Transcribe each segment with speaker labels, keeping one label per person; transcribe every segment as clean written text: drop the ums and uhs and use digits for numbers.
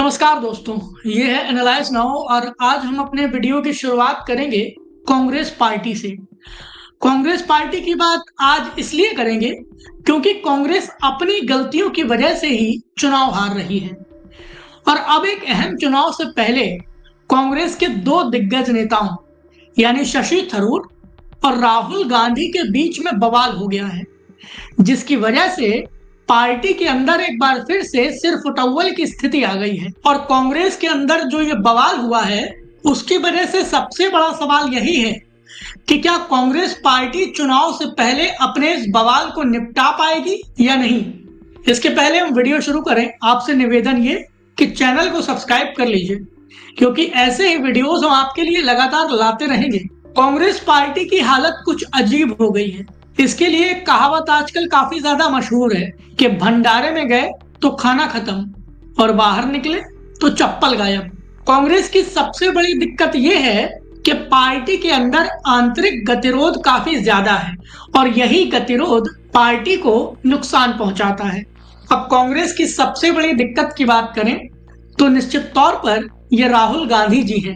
Speaker 1: नमस्कार दोस्तों, ये है एनालाइज नाउ और आज हम अपने वीडियो की शुरुआत करेंगे कांग्रेस पार्टी से। कांग्रेस पार्टी की बात आज इसलिए करेंगे क्योंकि कांग्रेस अपनी गलतियों की वजह से ही चुनाव हार रही है और अब एक अहम चुनाव से पहले कांग्रेस के दो दिग्गज नेताओं यानी शशि थरूर और राहुल गांधी के बीच में बवाल हो गया है, जिसकी वजह से पार्टी के अंदर एक बार फिर से सिर फुटव्वल की स्थिति आ गई है। और कांग्रेस के अंदर जो ये बवाल हुआ है उसकी वजह से सबसे बड़ा सवाल यही है कि क्या कांग्रेस पार्टी चुनाव से पहले अपने इस बवाल को निपटा पाएगी या नहीं। इसके पहले हम वीडियो शुरू करें, आपसे निवेदन ये कि चैनल को सब्सक्राइब कर लीजिए क्योंकि ऐसे ही वीडियोस हम आपके लिए लगातार लाते रहेंगे। कांग्रेस पार्टी की हालत कुछ अजीब हो गई है। इसके लिए एक कहावत आजकल काफी ज्यादा मशहूर है कि भंडारे में गए तो खाना खत्म और बाहर निकले तो चप्पल गायब। कांग्रेस की सबसे बड़ी दिक्कत यह है कि पार्टी के अंदर आंतरिक गतिरोध काफी ज्यादा है और यही गतिरोध पार्टी को नुकसान पहुंचाता है। अब कांग्रेस की सबसे बड़ी दिक्कत की बात करें तो निश्चित तौर पर यह राहुल गांधी जी हैं।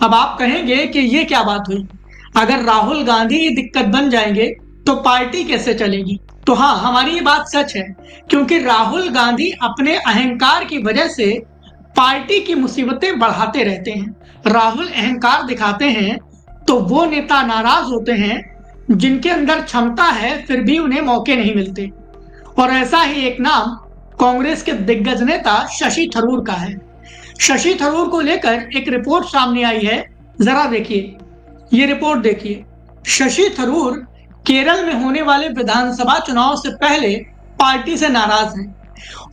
Speaker 1: अब आप कहेंगे कि ये क्या बात हुई, अगर राहुल गांधी ये दिक्कत बन जाएंगे तो पार्टी कैसे चलेगी। तो हाँ, हमारी ये बात सच है क्योंकि राहुल गांधी अपने अहंकार की वजह से पार्टी की मुसीबतें बढ़ाते रहते हैं। राहुल अहंकार दिखाते हैं तो वो नेता नाराज होते हैं जिनके अंदर क्षमता है फिर भी उन्हें मौके नहीं मिलते। और ऐसा ही एक नाम कांग्रेस के दिग्गज नेता शशि थरूर का है। शशि थरूर को लेकर एक रिपोर्ट सामने आई है, जरा देखिए, ये रिपोर्ट देखिए। शशि थरूर केरल में होने वाले विधानसभा चुनाव से पहले पार्टी से नाराज हैं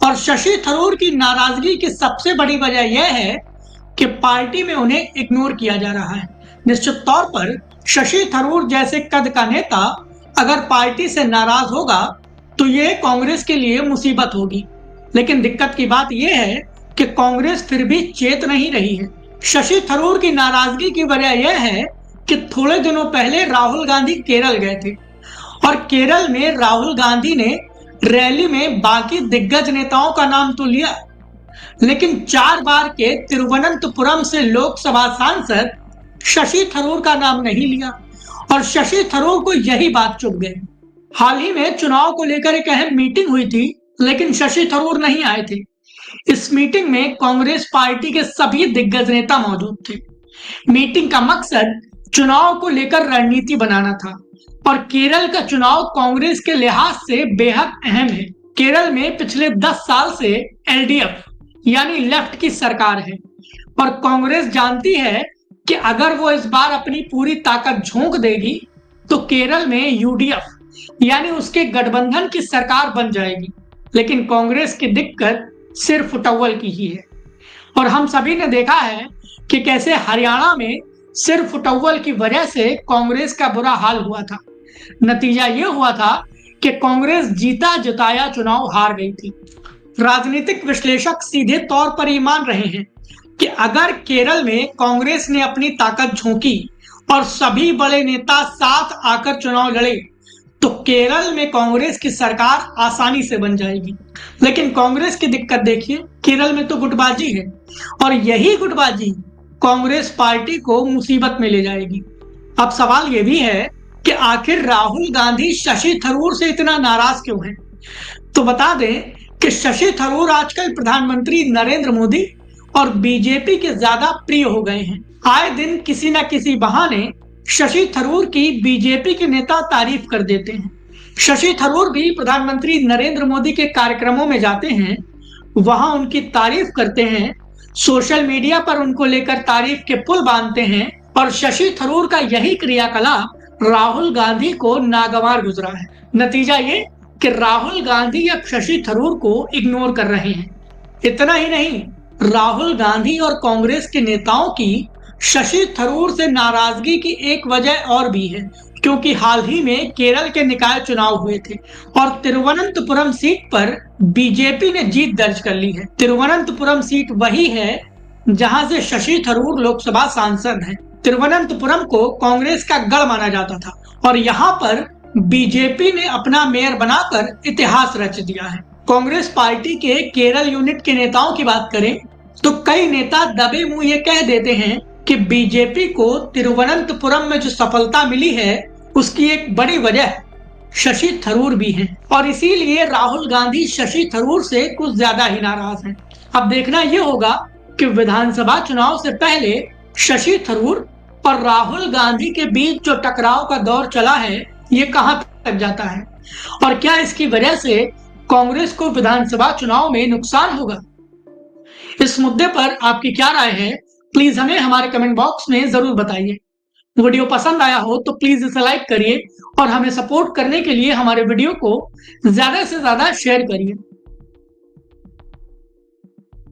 Speaker 1: और शशि थरूर की नाराजगी की सबसे बड़ी वजह यह है कि पार्टी में उन्हें इग्नोर किया जा रहा है। निश्चित तौर पर शशि थरूर जैसे कद का नेता अगर पार्टी से नाराज होगा तो यह कांग्रेस के लिए मुसीबत होगी। लेकिन दिक्कत की बात यह है कि कांग्रेस फिर भी चेत नहीं रही है। शशि थरूर की नाराजगी की वजह यह है कि थोड़े दिनों पहले राहुल गांधी केरल गए थे और केरल में राहुल गांधी ने रैली में बाकी दिग्गज नेताओं का नाम तो लिया, लेकिन 4 बार के तिरुवनंतपुरम से लोकसभा सांसद शशि थरूर का नाम नहीं लिया और शशि थरूर को यही बात चुभ गई। हाल ही में चुनाव को लेकर एक अहम मीटिंग हुई थी लेकिन शशि थरूर नहीं आए थे। इस मीटिंग में कांग्रेस पार्टी के सभी दिग्गज नेता मौजूद थे। मीटिंग का मकसद चुनाव को लेकर रणनीति बनाना था और केरल का चुनाव कांग्रेस के लिहाज से बेहद अहम है। केरल में पिछले 10 साल से एलडीएफ यानी लेफ्ट की सरकार है और कांग्रेस जानती है कि अगर वो इस बार अपनी पूरी ताकत झोंक देगी तो केरल में यूडीएफ यानी उसके गठबंधन की सरकार बन जाएगी। लेकिन कांग्रेस की दिक्कत सिर फुटव्वल की ही है और हम सभी ने देखा है कि कैसे हरियाणा में सिर फुटव्वल की वजह से कांग्रेस का बुरा हाल हुआ था। नतीजा यह हुआ था कि कांग्रेस जीता जिताया चुनाव हार गई थी। राजनीतिक विश्लेषक सीधे तौर पर ये मान रहे हैं कि अगर केरल में कांग्रेस ने अपनी ताकत झोंकी और सभी बड़े नेता साथ आकर चुनाव लड़े तो केरल में कांग्रेस की सरकार आसानी से बन जाएगी। लेकिन कांग्रेस की दिक्कत देखिए, केरल में तो गुटबाजी है और यही गुटबाजी कांग्रेस पार्टी को मुसीबत में ले जाएगी। अब सवाल यह भी है कि आखिर राहुल गांधी शशि थरूर से इतना नाराज क्यों हैं? तो बता दें कि शशि थरूर आजकल प्रधानमंत्री नरेंद्र मोदी और बीजेपी के ज्यादा प्रिय हो गए हैं। आए दिन किसी न किसी बहाने शशि थरूर की बीजेपी के नेता तारीफ कर देते हैं। शशि थरूर भी प्रधानमंत्री नरेंद्र मोदी के कार्यक्रमों में जाते हैं, वहां उनकी तारीफ करते हैं, सोशल मीडिया पर उनको लेकर तारीफ के पुल बांधते हैं और शशि थरूर का यही क्रियाकलाप राहुल गांधी को नागवार गुजरा है। नतीजा ये कि राहुल गांधी अब शशि थरूर को इग्नोर कर रहे हैं। इतना ही नहीं, राहुल गांधी और कांग्रेस के नेताओं की शशि थरूर से नाराजगी की एक वजह और भी है क्योंकि हाल ही में केरल के निकाय चुनाव हुए थे और तिरुवनंतपुरम सीट पर बीजेपी ने जीत दर्ज कर ली है। तिरुवनंतपुरम सीट वही है जहां से शशि थरूर लोकसभा सांसद हैं। तिरुवनंतपुरम को कांग्रेस का गढ़ माना जाता था और यहाँ पर बीजेपी ने अपना मेयर बनाकर इतिहास रच दिया है। कांग्रेस पार्टी के केरल यूनिट के नेताओं की बात करें तो कई नेता दबे मुंह ये कह देते हैं कि बीजेपी को तिरुवनंतपुरम में जो सफलता मिली है उसकी एक बड़ी वजह शशि थरूर भी हैं और इसीलिए राहुल गांधी शशि थरूर से कुछ ज्यादा ही नाराज हैं। अब देखना यह होगा कि विधानसभा चुनाव से पहले शशि थरूर और राहुल गांधी के बीच जो टकराव का दौर चला है ये कहां तक जाता है और क्या इसकी वजह से कांग्रेस को विधानसभा चुनाव में नुकसान होगा। इस मुद्दे पर आपकी क्या राय है, प्लीज हमें हमारे कमेंट बॉक्स में जरूर बताइए। वीडियो पसंद आया हो तो प्लीज इसे लाइक करिए और हमें सपोर्ट करने के लिए हमारे वीडियो को ज्यादा से ज्यादा शेयर करिए।